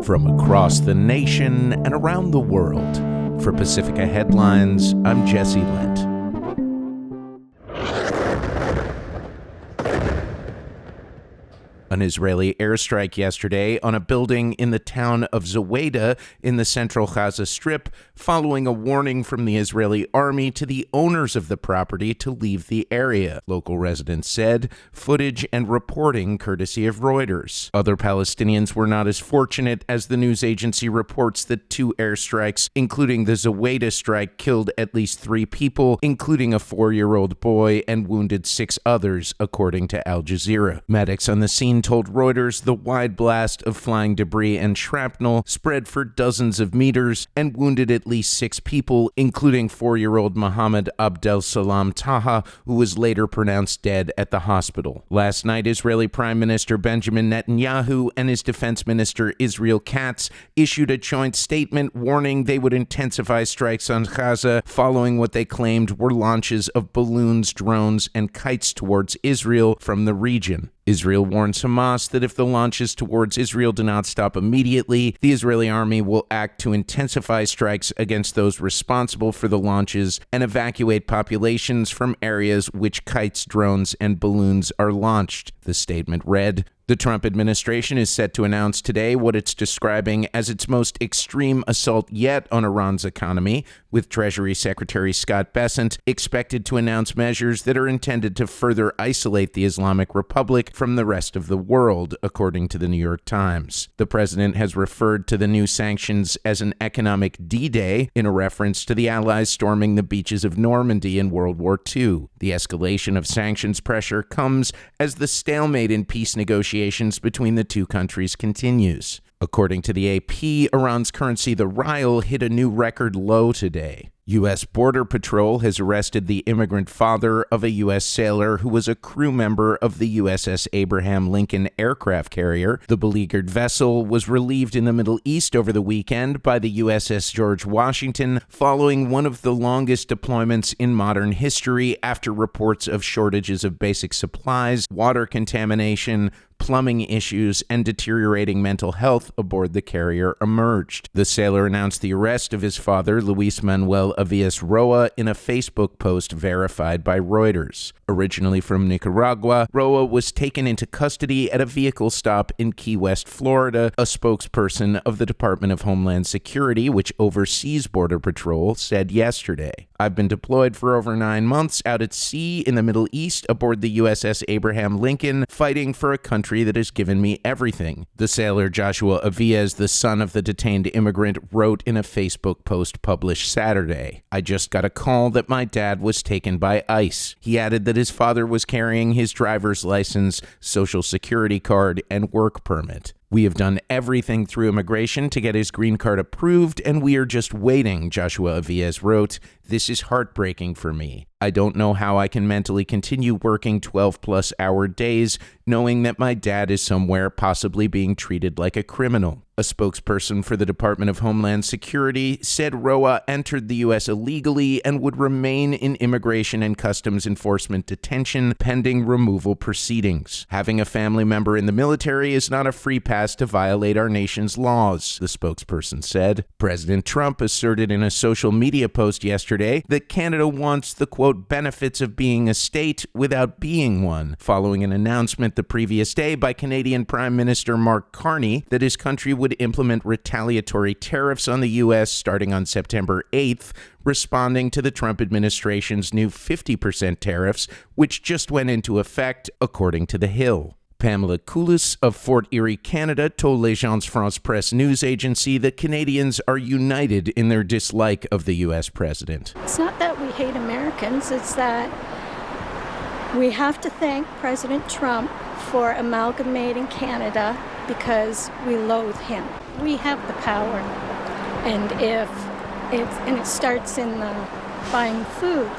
From across the nation and around the world, for Pacifica Headlines, I'm Jesse Lent. An Israeli airstrike yesterday on a building in the town of Zaweda in the central Gaza Strip, following a warning from the Israeli army to the owners of the property to leave the area, local residents said, footage and reporting courtesy of Reuters. Other Palestinians were not as fortunate, as the news agency reports that 2 airstrikes, including the Zaweda strike, killed at least 3 people, including a 4-year-old boy, and wounded 6 others, according to Al Jazeera. Medics on the scene told Reuters the wide blast of flying debris and shrapnel spread for dozens of meters and wounded at least 6 people, including 4-year-old Mohammed Abdel Salam Taha, who was later pronounced dead at the hospital. Last night, Israeli Prime Minister Benjamin Netanyahu and his Defense Minister Israel Katz issued a joint statement warning they would intensify strikes on Gaza following what they claimed were launches of balloons, drones, and kites towards Israel from the region. Israel warns Hamas that if the launches towards Israel do not stop immediately, the Israeli army will act to intensify strikes against those responsible for the launches and evacuate populations from areas which kites, drones, and balloons are launched. The statement read, "The Trump administration is set to announce today what it's describing as its most extreme assault yet on Iran's economy, with Treasury Secretary Scott Bessent expected to announce measures that are intended to further isolate the Islamic Republic from the rest of the world," according to the New York Times. The president has referred to the new sanctions as an economic D-Day in a reference to the Allies storming the beaches of Normandy in World War II. The escalation of sanctions pressure comes as the stalemate in peace negotiations between the two countries continues. According to the AP, Iran's currency, the rial, hit a new record low today. U.S. Border Patrol has arrested the immigrant father of a U.S. sailor who was a crew member of the USS Abraham Lincoln aircraft carrier. The beleaguered vessel was relieved in the Middle East over the weekend by the USS George Washington, following one of the longest deployments in modern history after reports of shortages of basic supplies, water contamination, plumbing issues, and deteriorating mental health aboard the carrier emerged. The sailor announced the arrest of his father, Luis Manuel Avias Roa, in a Facebook post verified by Reuters. Originally from Nicaragua, Roa was taken into custody at a vehicle stop in Key West, Florida. A spokesperson of the Department of Homeland Security, which oversees Border Patrol, said yesterday, "I've been deployed for over 9 months out at sea in the Middle East aboard the USS Abraham Lincoln, fighting for a country that has given me everything." The sailor Joshua Avias, the son of the detained immigrant, wrote in a Facebook post published Saturday, "I just got a call that my dad was taken by ICE." He added that his father was carrying his driver's license, social security card, and work permit. "We have done everything through immigration to get his green card approved, and we are just waiting," Joshua Avias wrote. "This is heartbreaking for me. I don't know how I can mentally continue working 12-plus hour days, knowing that my dad is somewhere possibly being treated like a criminal." A spokesperson for the Department of Homeland Security said Roa entered the U.S. illegally and would remain in Immigration and Customs Enforcement detention pending removal proceedings. "Having a family member in the military is not a free pass to violate our nation's laws," the spokesperson said. President Trump asserted in a social media post yesterday that Canada wants the, quote, benefits of being a state without being one, following an announcement the previous day by Canadian Prime Minister Mark Carney that his country would implement retaliatory tariffs on the U.S. starting on September 8th, responding to the Trump administration's new 50% tariffs, which just went into effect, according to The Hill. Pamela Coulis of Fort Erie, Canada, told L'Agence France Presse news agency that Canadians are united in their dislike of the U.S. president. It's not that we hate Americans, it's that we have to thank President Trump for amalgamating Canada because we loathe him. We have the power, and it starts in buying food.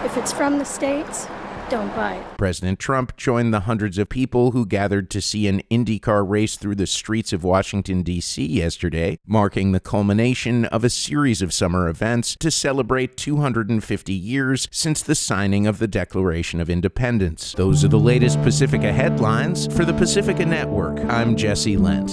If it's from the States, don't buy it. President Trump joined the hundreds of people who gathered to see an IndyCar race through the streets of Washington, D.C. yesterday, marking the culmination of a series of summer events to celebrate 250 years since the signing of the Declaration of Independence. Those are the latest Pacifica headlines for the Pacifica Network. I'm Jesse Lent.